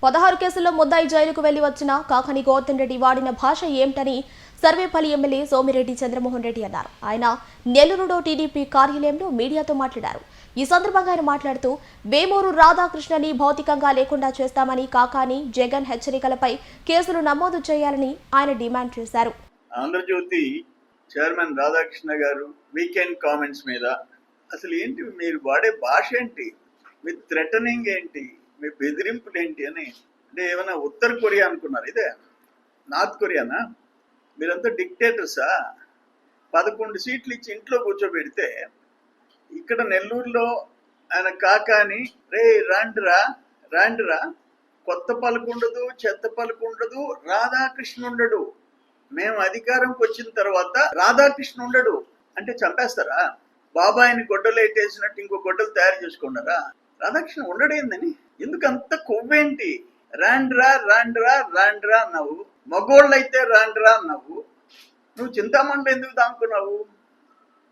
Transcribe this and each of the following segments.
16 కేసుల్లో ముద్దాయి జైలుకు వెళ్లి వచ్చిన కాకాని గోవర్ధన్ రెడ్డి వాడిన భాష ఏమిటని సర్వేపల్లి ఎమ్మెల్యే సోమిరెడ్డి చంద్రమోహన్ రెడ్డి అన్నారు. ఆయన నెల్లూరులో టీడీపీ కార్యాలయంలో మీడియాతో మాట్లాడారు. ఈ సందర్భంగా ఆయన మాట్లాడుతూ వేమూరు రాధాకృష్ణని భౌతికంగా లేకుండా చేస్తామని కాకాని జగన్ హెచ్చరికలపై కేసులు నమోదు చేయాలని ఆయన డిమాండ్ చేశారు. ఆంధ్రజ్యోతి చైర్మన్ రాధాకృష్ణ గారు వీకెండ్ కామెంట్స్ మీద అసలు ఏంటి మీరు వాడే భాష ఏంటి, మీ థ్రెటనింగ్ ఏంటి, మీ బెదిరింపులు ఏంటి అని అంటే ఏమైనా ఉత్తర కొరియా అనుకున్నారు? ఇదే నార్త్ కొరియానా? మీరంతా డిక్టేటర్సా? 11 సీట్లు ఇచ్చి ఇంట్లో కూర్చోబెడితే ఇక్కడ నెల్లూరులో ఆయన కాకాని రే రాండ్రా కొత్త పలుకుండదు, చెత్త పలుకుండదు, రాధాకృష్ణ ఉండడు. మేము అధికారంకి వచ్చిన తర్వాత రాధాకృష్ణ ఉండడు అంటే చంపేస్తారా? బాబాయిని గొడ్డలు ఎట్టేసినట్టు ఇంకో గొడ్డలు తయారు చేసుకున్నారా? రాధాకృష్ణ ఉండడేందని ఎందుకంత కొవ్వేంటి? రాండ్రా అన్నావు, మగోళ్ళైతే రాండ్రా అన్నావు. నువ్వు చింతామణిలో ఎందుకు దాముకున్నావు?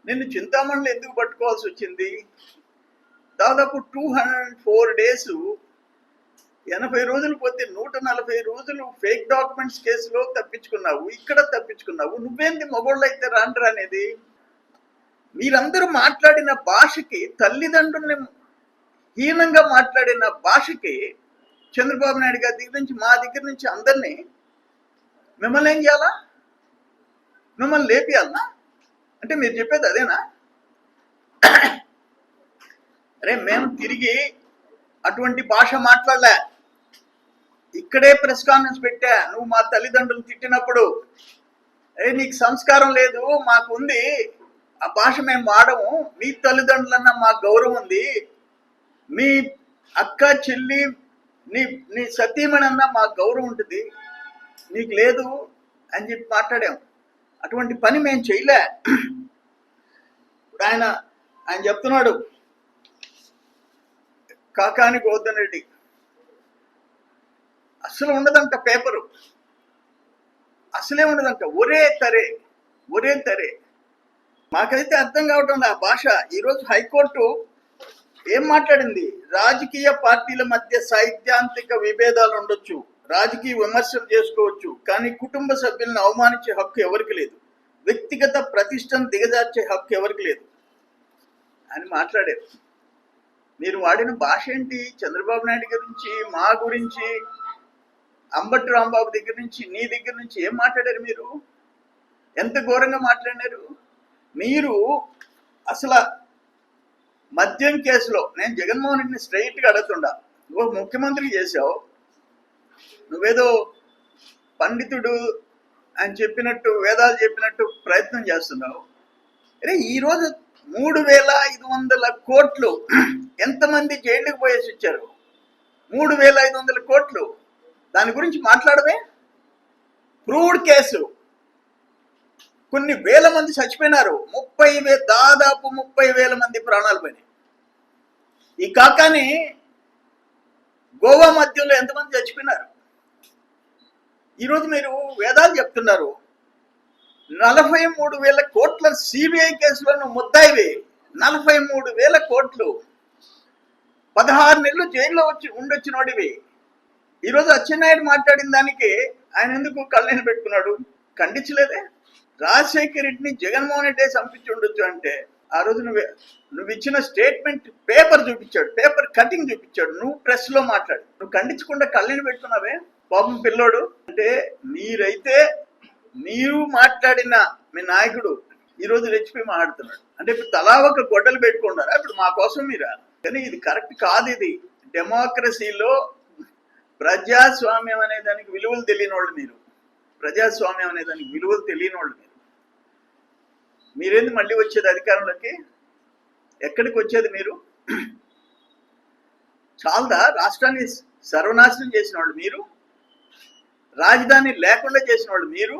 నిన్ను చింతామణిలో ఎందుకు పట్టుకోవాల్సి వచ్చింది? దాదాపు 204 డేస్, 80 రోజులు పోతే 140 రోజులు ఫేక్ డాక్యుమెంట్స్ కేసులో తప్పించుకున్నావు, ఇక్కడ తప్పించుకున్నావు. నువ్వేంది మగోళ్ళైతే రాండ్రా అనేది? మీరందరూ మాట్లాడిన భాషకి, తల్లిదండ్రుల్ని హీనంగా మాట్లాడిన భాషకి చంద్రబాబు నాయుడు గారి దగ్గర నుంచి, మా దగ్గర నుంచి అందరినీ మిమ్మల్ని ఏం చేయాలా? మిమ్మల్ని లేపియాలనా? అంటే మీరు చెప్పేది అదేనా? అరే మేము తిరిగి అటువంటి భాష మాట్లాడలే. ఇక్కడే ప్రెస్ కాన్ఫరెన్స్ పెట్టా. నువ్వు మా తల్లిదండ్రులు తిట్టినప్పుడు అరే నీకు సంస్కారం లేదు, మాకు ఉంది, ఆ భాష మేము వాడము, మీ తల్లిదండ్రులన్నా మాకు గౌరవం ఉంది, మీ అక్క చెల్లి నీ సతీమణి అన్నా మాకు గౌరవం ఉంటుంది, నీకు లేదు అని చెప్పి మాట్లాడాం. అటువంటి పని మేము చేయలే. ఇప్పుడు ఆయన చెప్తున్నాడు కాకాని గోవర్ధన్ రెడ్డి అసలు ఉండదంట పేపరు, అసలే ఉండదంట. ఒరే తరే మాకైతే అర్థం కావటం ఆ భాష. ఈరోజు హైకోర్టు ఏం మాట్లాడింది? రాజకీయ పార్టీల మధ్య సైద్ధాంతిక విభేదాలు ఉండొచ్చు, రాజకీయ విమర్శలు చేసుకోవచ్చు, కానీ కుటుంబ సభ్యులను అవమానించే హక్కు ఎవరికి లేదు, వ్యక్తిగత ప్రతిష్టను దిగజార్చే హక్కు ఎవరికి లేదు అని మాట్లాడారు. మీరు వాడిన భాష ఏంటి? చంద్రబాబు నాయుడు గురించి, మా గురించి, అంబటి రాంబాబు దగ్గర నుంచి, నీ దగ్గర నుంచి ఏం మాట్లాడారు? మీరు ఎంత ఘోరంగా మాట్లాడినారు. మీరు అసలు మద్యం కేసులో నేను జగన్మోహన్ రెడ్డిని స్ట్రైట్గా అడుగుతుండా, నువ్వు ముఖ్యమంత్రి చేసావు, నువ్వేదో పండితుడు అని చెప్పినట్టు, వేదాలు చెప్పినట్టు ప్రయత్నం చేస్తున్నావు. అరే ఈరోజు 3,500 కోట్లు ఎంతమంది జైలుకి పోయేసి వచ్చారు? 3,500 కోట్లు, దాని గురించి మాట్లాడమే. క్రూడ్ కేసు, కొన్ని వేల మంది చచ్చిపోయినారు, దాదాపు 30,000 మంది ప్రాణాలు పోయినాయి. ఈ కాకాని గోవా మధ్యంలో ఎంతమంది చచ్చిపోయినారు? ఈరోజు మీరు వేదాలు చెప్తున్నారు. 43,000 కోట్ల సిబిఐ కేసులో నువ్వు ముద్దాయివి. 43,000 కోట్లు, 16 నెలలు జైల్లో ఉండొచ్చినోడివి. ఈరోజు అచ్చెన్నాయుడు మాట్లాడిన దానికి ఆయన ఎందుకు కళ్ళని పెట్టుకున్నాడు? ఖండించలేదే. రాజశేఖర రెడ్డిని జగన్మోహన్ రెడ్డి చంపించి ఉండొచ్చు అంటే ఆ రోజు నువ్వు ఇచ్చిన స్టేట్మెంట్ పేపర్ చూపించాడు, పేపర్ కటింగ్ చూపించాడు, నువ్వు ప్రెస్ లో మాట్లాడు, నువ్వు ఖండించకుండా కళ్ళని పెట్టుకున్నావే. పాపం పిల్లోడు. అంటే మీరు మాట్లాడిన మీ నాయకుడు ఈరోజు రెచ్చిపోయి మాట్లాడుతున్నాడు. అంటే ఇప్పుడు తలా ఒక గొడ్డలు పెట్టుకున్నారా ఇప్పుడు మా కోసం మీరా? కానీ ఇది కరెక్ట్ కాదు. ఇది డెమోక్రసీలో ప్రజాస్వామ్యం అనే దానికి విలువలు తెలియని వాళ్ళు మీరు. ప్రజాస్వామ్యం అనే దానికి విలువలు తెలియని వాళ్ళు మీరేంది మళ్ళీ వచ్చేది అధికారంలోకి? ఎక్కడికి వచ్చేది మీరు? చాలదా? రాష్ట్రాన్ని సర్వనాశనం చేసిన వాళ్ళు మీరు, రాజధాని లేకుండా చేసిన వాళ్ళు మీరు,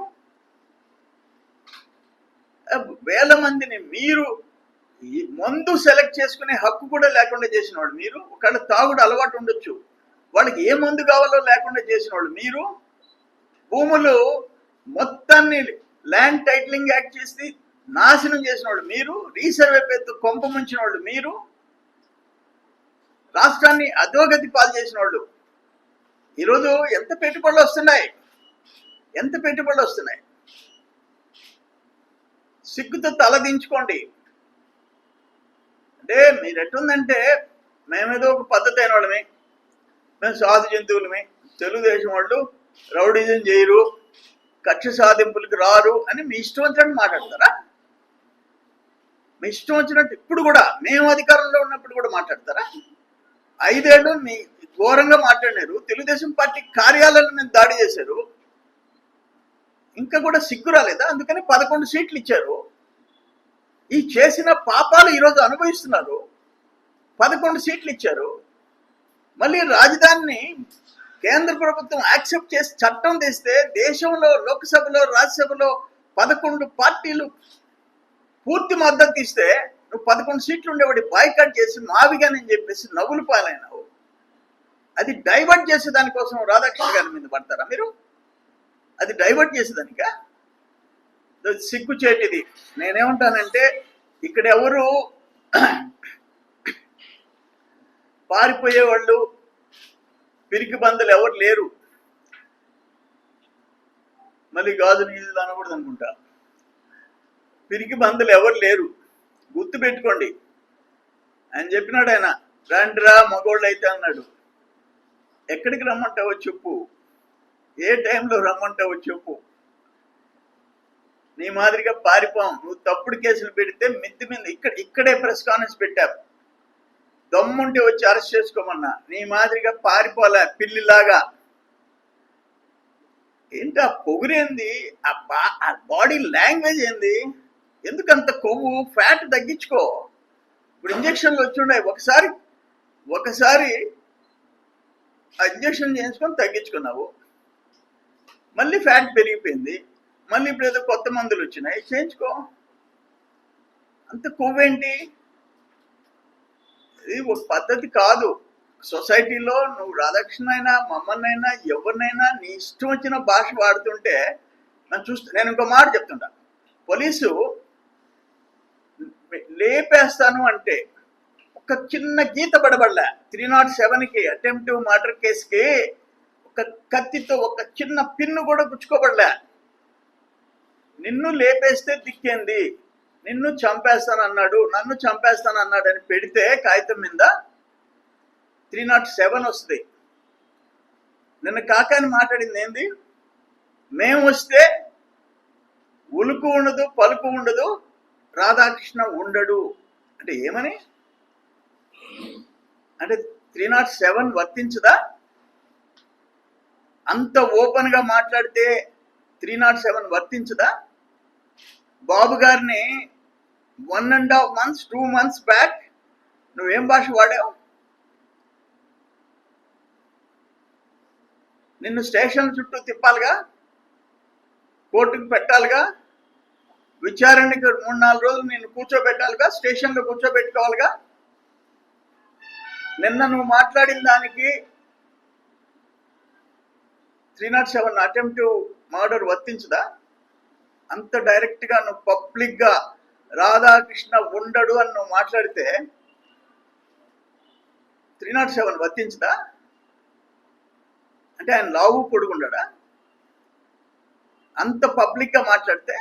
వేల మందిని మీరు మందు సెలెక్ట్ చేసుకునే హక్కు కూడా లేకుండా చేసిన వాళ్ళు మీరు. ఒకవేళ తాగుడు అలవాటు ఉండొచ్చు, వాళ్ళకి ఏ మందు కావాలో లేకుండా చేసిన వాళ్ళు మీరు. భూములు మొత్తాన్ని ల్యాండ్ టైటిలింగ్ యాక్ట్ చేసి నాశనం చేసిన వాళ్ళు మీరు. రీసర్వే పేరుతో కొంప ముంచిన వాళ్ళు మీరు. రాష్ట్రాన్ని అధోగతి పాలు చేసిన వాళ్ళు ఈరోజు ఎంత పెట్టుబడులు వస్తున్నాయి, ఎంత పెట్టుబడులు వస్తున్నాయి. సిగ్గుతో తలదించుకోండి. అంటే మీరు ఎట్టుందంటే మేమేదో ఒక పద్ధతి అయిన వాళ్ళమే, మేము సాధు జంతువులమే, తెలుగుదేశం వాళ్ళు రౌడీజం చేయరు, కక్ష సాధింపులకు రారు అని మీ ఇష్టం వచ్చినట్టు మాట్లాడతారా? మీ ఇష్టం వచ్చినట్టు ఇప్పుడు కూడా మేము అధికారంలో ఉన్నప్పుడు కూడా మాట్లాడతారా? 5 ఏళ్ళు మీ ఘోరంగా మాట్లాడినారు. తెలుగుదేశం పార్టీ కార్యాలయాల మీద దాడి చేశారు. ఇంకా కూడా సిగ్గు రాలేదా? అందుకని 11 సీట్లు ఇచ్చారు. ఈ చేసిన పాపాలు ఈరోజు అనుభవిస్తున్నారు. 11 సీట్లు ఇచ్చారు. మళ్ళీ రాజధానిని కేంద్ర ప్రభుత్వం యాక్సెప్ట్ చేసి చట్టం తెస్తే దేశంలో లోక్సభలో రాజ్యసభలో 11 పార్టీలు పూర్తి మద్దతు ఇస్తే నువ్వు 11 సీట్లు ఉండేవాడి బాయ్కాట్ చేసి మావిగానని చెప్పేసి నవ్వులు పాలైనావు. అది డైవర్ట్ చేసే దానికోసం రాధాకృష్ణ గారి మీద పడతారా మీరు? అది డైవర్ట్ చేసేదానికా? సిగ్గు చేటిది. నేనేమంటానంటే ఇక్కడ ఎవరు పారిపోయేవాళ్ళు పిరికి బందులు ఎవరు లేరు. మళ్ళీ గాజు నీళ్ళు అనకూడదు అనుకుంటా. పిరికి బందులు ఎవరు లేరు, గుర్తు పెట్టుకోండి. ఆయన చెప్పినాడు, ఆయన రండిరా మగోళ్ళు అయితే అన్నాడు. ఎక్కడికి రమ్మంటావో చెప్పు, ఏ టైంలో రమ్మంటావో చెప్పు. నీ మాదిరిగా పారిపోం. నువ్వు తప్పుడు కేసులు పెడితే మిద్ది మీద ఇక్కడే ప్రెస్ కాన్ఫరెన్స్ పెట్టావు. దమ్ముంటే వచ్చి అరెస్ట్ చేసుకోమన్నా. నీ మాదిరిగా పారిపోలే పిల్లిలాగా. ఏంటి ఆ పొగురేంది, ఆ బాడీ లాంగ్వేజ్ ఏంది? ఎందుకంత కొవ్వు? ఫ్యాట్ తగ్గించుకో. ఇప్పుడు ఇంజక్షన్లు వచ్చి ఉన్నాయి. ఒకసారి ఆ ఇంజక్షన్ చేయించుకొని తగ్గించుకున్నావు, మళ్ళీ ఫ్యాట్ పెరిగిపోయింది, మళ్ళీ ఇప్పుడు ఏదో కొత్త మందులు వచ్చినాయి, చేయించుకో. అంత కొవ్వేంటి? ఇది ఒక పద్ధతి కాదు. సొసైటీలో నువ్వు రాధాకృష్ణ అయినా మమ్మల్నైనా ఎవరినైనా నీ ఇష్టం వచ్చిన భాష వాడుతుంటే నేను ఇంకో మాట చెప్తుంటా. పోలీసు లేపేస్తాను అంటే ఒక చిన్న గీత పడబడలే. 307కి అటెంప్టివ్ మర్డర్ కేసుకి ఒక కత్తితో ఒక చిన్న పిన్ను కూడా గుచ్చుకోబడలే. నిన్ను లేపేస్తే దిక్కేంది, నిన్ను చంపేస్తానన్నాడు, నన్ను చంపేస్తానన్నాడు అని పెడితే కాగితం మీద 307 వస్తుంది. నిన్న కాకాని మాట్లాడింది ఏంది? మేము వస్తే ఉలుకు ఉండదు, పలుకు ఉండదు, రాధాకృష్ణ ఉండడు అంటే ఏమని? అంటే 307 వర్తించదా? అంత ఓపెన్ గా మాట్లాడితే 307 వర్తించదా? బాబు గారిని 1.5 months 2 months బ్యాక్ నువ్వేం భాష వాడావు? నిన్ను స్టేషన్ చుట్టూ తిప్పాలిగా, కోర్టుకు పెట్టాలిగా, విచారణకి 3-4 రోజులు నిన్ను కూర్చోబెట్టాలిగా, స్టేషన్లో కూర్చోబెట్టుకోవాలిగా. నిన్న నువ్వు మాట్లాడిన దానికి 307 అటెంప్టివ్ మర్డర్ వర్తించదా? అంత డైరెక్ట్ గా నువ్వు పబ్లిక్ గా రాధాకృష్ణ ఉండడు అని నువ్వు మాట్లాడితే 307 వర్తించదా? అంటే ఆయన లావు పొడుగుండడా? అంత పబ్లిక్ గా మాట్లాడితే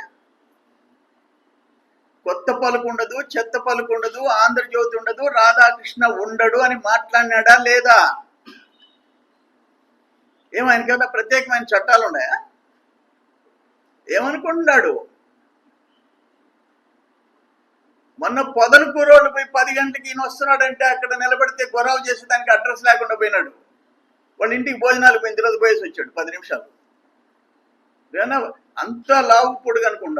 కొత్త పలుకు ఉండదు, చెత్త పలుకు ఉండదు, ఆంధ్రజ్యోతి ఉండదు, రాధాకృష్ణ ఉండడు అని మాట్లాడినాడా లేదా? ఏమైనా కదా ప్రత్యేకమైన చట్టాలు ఉన్నాయా? ఏమనుకుంటున్నాడు? మొన్న పొదలకూరోళ్ళు పోయి 10 గంటలకి ఈయన వస్తున్నాడంటే అక్కడ నిలబడితే గొడవ చేసేదానికి అడ్రస్ లేకుండా పోయినాడు. వాళ్ళ ఇంటికి భోజనాలు పోయిన తర్వాత పోయేసి వచ్చాడు 10 నిమిషాలు. అంత లావు పొడుగు అనుకుండా